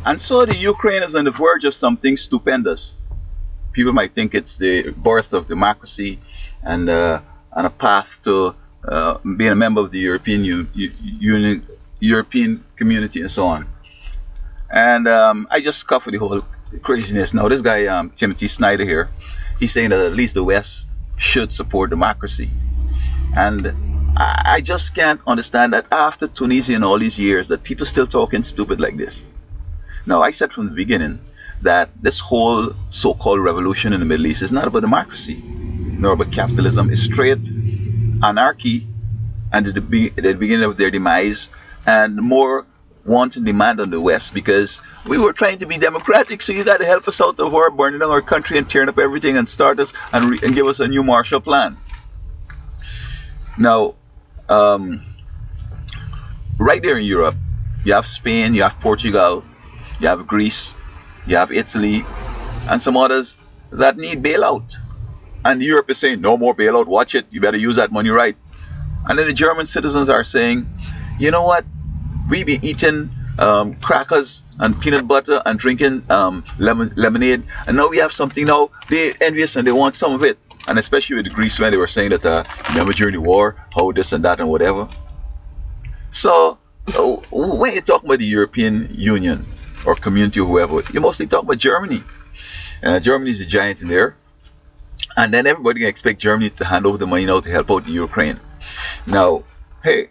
And so the Ukraine is on the verge of something stupendous. People might think it's the birth of democracy and a path to being a member of the Union, European community, and so on. And I just scoff with the whole craziness. Now, this guy, Timothy Snyder here, he's saying that at least the West should support democracy. And I just can't understand that after Tunisia and all these years, that people still talking stupid like this. Now, I said from the beginning that this whole so-called revolution in the Middle East is not about democracy, nor about capitalism. It's straight anarchy and the beginning of their demise, and more want and demand on the West, because we were trying to be democratic, so you got to help us out of our burning down our country and tearing up everything and start us and give us a new Marshall Plan. Now, right there in Europe, you have Spain, you have Portugal, you have Greece, you have Italy, and some others that need bailout. And Europe is saying, no more bailout, watch it, you better use that money right. And then the German citizens are saying, you know what, we be eating crackers and peanut butter and drinking lemonade, and now we have something now, they're envious and they want some of it. And especially with Greece, when they were saying that, remember during the war, how this and that and whatever. So, when you talk about the European Union or community or whoever, you mostly talk about Germany. Germany is the giant in there. And then everybody can expect Germany to hand over the money now to help out the Ukraine. Now, hey,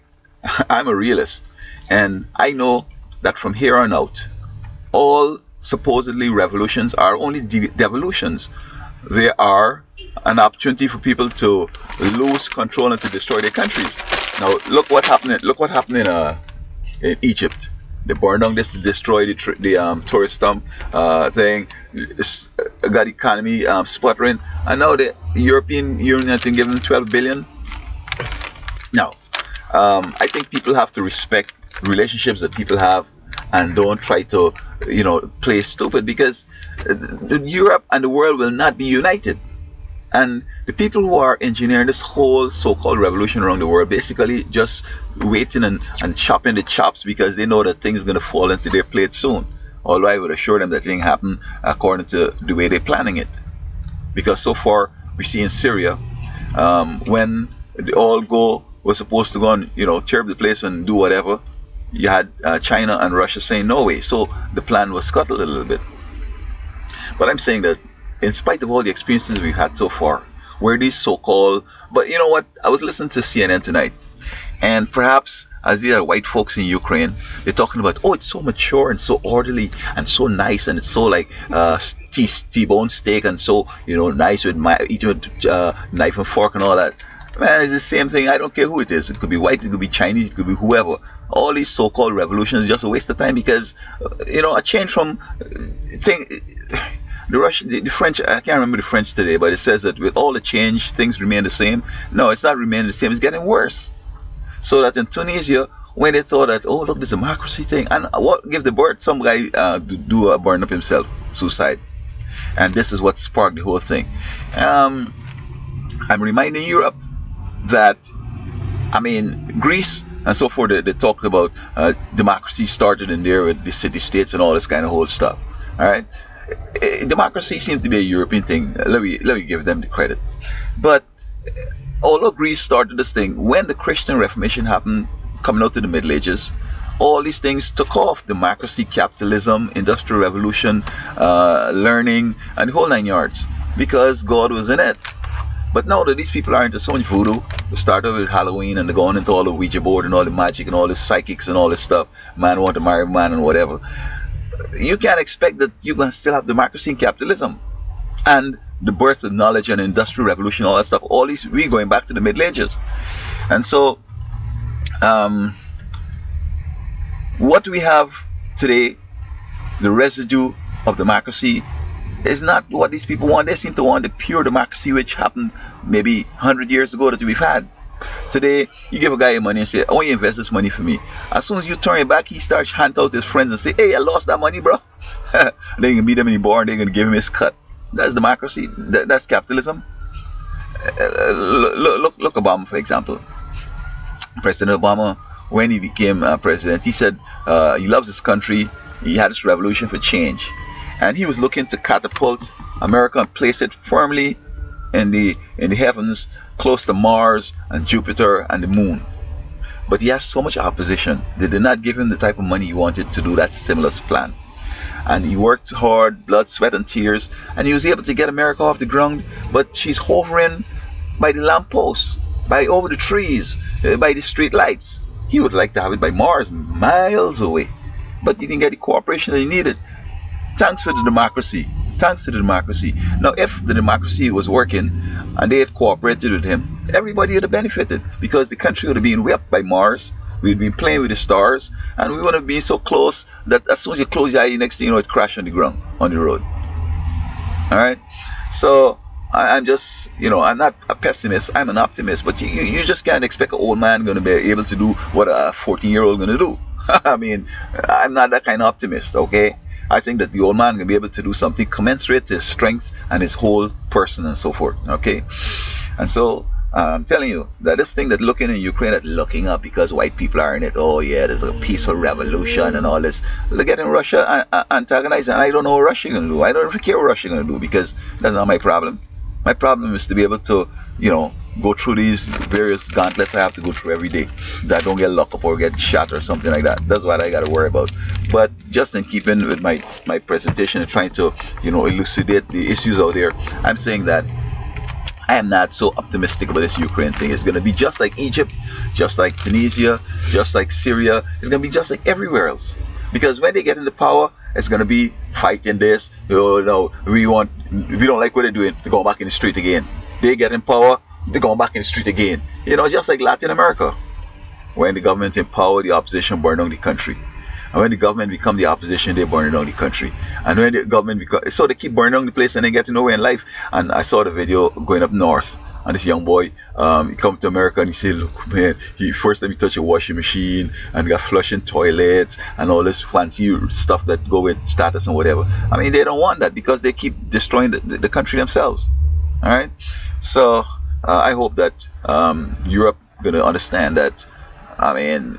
I'm a realist. And I know that from here on out, all supposedly revolutions are only devolutions. They are an opportunity for people to lose control and to destroy their countries. Now, look what happened. Look what happened in Egypt. They burned down this, destroyed the tourist thing, got the economy sputtering, and now the European Union, I think, giving them 12 billion. Now, I think people have to respect relationships that people have and don't try to, play stupid, because Europe and the world will not be united. And the people who are engineering this whole so-called revolution around the world basically just waiting and chopping the chops because they know that things are going to fall into their plate soon. Although I would assure them that things happen according to the way they're planning it. Because so far, we see in Syria, when the all go was supposed to go and, tear up the place and do whatever, you had China and Russia saying no way. So the plan was scuttled a little bit. But I'm saying that in spite of all the experiences we've had so far, where these so-called, but you know what, I was listening to CNN tonight, and perhaps as these are white folks in Ukraine, they're talking about, oh, it's so mature and so orderly and so nice, and it's so like T-bone steak and so, nice with eating with knife and fork and all that. Man, it's the same thing. I don't care who it is. It could be white, it could be Chinese, it could be whoever. All these so-called revolutions are just a waste of time, because, a change from the French, I can't remember the French today, but it says that with all the change, things remain the same. No, it's not remaining the same. It's getting worse. So that in Tunisia, when they thought that, oh, look, this democracy thing, and what give the bird, some guy burn up himself, suicide. And this is what sparked the whole thing. I'm reminding Europe that, Greece and so forth, they talked about democracy started in there with the city-states and all this kind of whole stuff. All right? Democracy seems to be a European thing. Let me give them the credit. But although Greece started this thing, when the Christian Reformation happened, coming out of the Middle Ages, all these things took off: democracy, capitalism, industrial revolution, learning, and the whole 9 yards, because God was in it. But now that these people are into so much voodoo, they started with Halloween and they're going into all the Ouija board and all the magic and all the psychics and all this stuff, man want to marry man and whatever. You can't expect that you're going to still have democracy and capitalism and the birth of knowledge and industrial revolution, all that stuff. All these, we're going back to the Middle Ages. And so what we have today, the residue of democracy, is not what these people want. They seem to want the pure democracy which happened maybe 100 years ago that we've had. Today, you give a guy your money and say, I want you to invest this money for me. As soon as you turn it back, he starts hand out his friends and say, hey, I lost that money, bro. Then you can meet him in the bar and they're going to give him his cut. That's democracy. That's capitalism. Look Obama, for example. President Obama, when he became president, he said he loves his country. he had this revolution for change, and he was looking to catapult America and place it firmly in the heavens, close to Mars and Jupiter and the moon. But he has so much opposition. They did not give him the type of money he wanted to do that stimulus plan. And he worked hard, blood, sweat, and tears, and he was able to get America off the ground. But she's hovering by the lampposts, by over the trees, by the street lights. He would like to have it by Mars, miles away. But he didn't get the cooperation that he needed. Thanks to the democracy. Thanks to the democracy. Now, if the democracy was working and they had cooperated with him, everybody would have benefited, because the country would have been whipped by Mars. We'd been playing with the stars, and we would have been so close that as soon as you close your eye, next thing you know, it crashed on the ground, on the road. All right? So I'm just, I'm not a pessimist, I'm an optimist, but you just can't expect an old man going to be able to do what a 14-year-old going to do. I mean, I'm not that kind of optimist, okay? I think that the old man can be able to do something commensurate to his strength and his whole person and so forth, okay? And so I'm telling you that this thing that looking in Ukraine, that looking up because white people are in it, oh yeah, there's a peaceful revolution and all this. Look at in Russia antagonized, and I don't know what Russia going to do. I don't really care what Russia going to do, because that's not my problem. My problem is to be able to, go through these various gauntlets I have to go through every day, that I don't get locked up or get shot or something like that. That's what I got to worry about. But just in keeping with my presentation and trying to, elucidate the issues out there, I'm saying that I am not so optimistic about this Ukraine thing. It's going to be just like Egypt, just like Tunisia, just like Syria. It's going to be just like everywhere else. Because when they get into power, it's going to be fighting this. Oh, no, we don't like what they're doing. They're going back in the street again. They get in power, they're going back in the street again. Just like Latin America. When the government in power, the opposition burn down the country. And when the government become the opposition, they burn down the country. And when the government so they keep burning down the place and they get to nowhere in life. And I saw the video going up north, and this young boy, he come to America and he said, look man, first let me touch a washing machine, and got flushing toilets and all this fancy stuff that go with status and whatever. I mean, they don't want that, because they keep destroying the country themselves. All right. So I hope that Europe gonna understand that. I mean,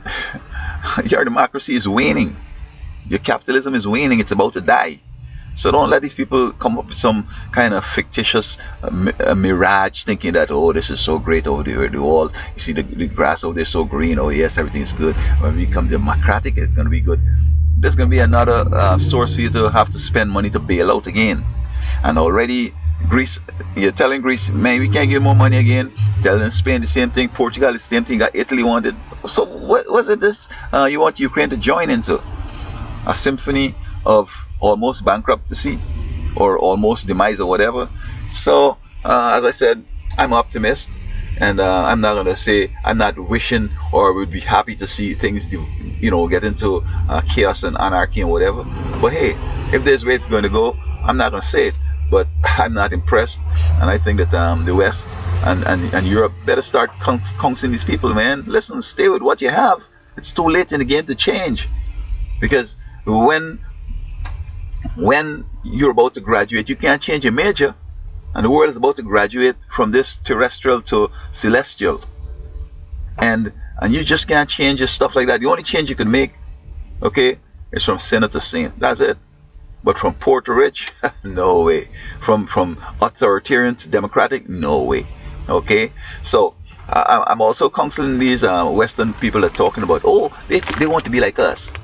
your democracy is waning. Your capitalism is waning. It's about to die. So don't let these people come up with some kind of fictitious mirage, thinking that, oh, this is so great over there, the wall. You see the grass over there so green. Oh yes, everything is good. When we become democratic, it's going to be good. There's going to be another source for you to have to spend money to bail out again. And already Greece, you're telling Greece, man, we can't give more money again. Telling Spain the same thing. Portugal the same thing. Italy wanted. So what was it this you want Ukraine to join into? A symphony of almost bankruptcy or almost demise or whatever. So as I said, I'm an optimist, and I'm not going to say I'm not wishing or would be happy to see things get into chaos and anarchy and whatever. But hey, if there's where it's going to go, I'm not going to say it. But I'm not impressed, and I think that the West and Europe better start counseling these people, man. Listen, stay with what you have. It's too late in the game to change, because when you're about to graduate, you can't change your major, and the world is about to graduate from this terrestrial to celestial, and you just can't change your stuff like that. The only change you can make, okay, is from sinner to saint. That's it. But from poor to rich, no way. From authoritarian to democratic, no way. Okay, so I'm also counseling these Western people that are talking about, oh, they want to be like us.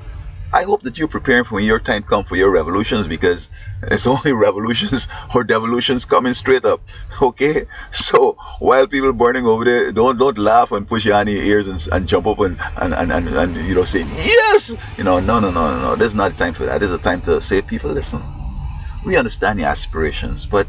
I hope that you're preparing for when your time comes for your revolutions, because it's only revolutions or devolutions coming straight up. Okay, so while people burning over there, don't laugh and push your hand in your ears and jump up and say yes. No. There's not a time for that. There's a time to say, people, listen, we understand your aspirations, but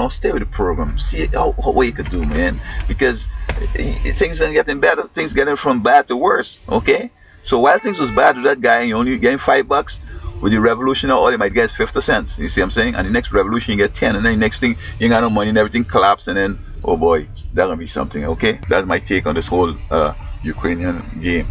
stay with the program. See what you could do, man, because things are getting better. Things getting from bad to worse. Okay. So while things was bad with that guy, and you're only getting $5, with the revolution, all you might get 50 cents. You see what I'm saying? And the next revolution, you get 10, and then the next thing, you ain't got no money, and everything collapse, and then, oh boy, that's gonna be something. Okay, that's my take on this whole Ukrainian game.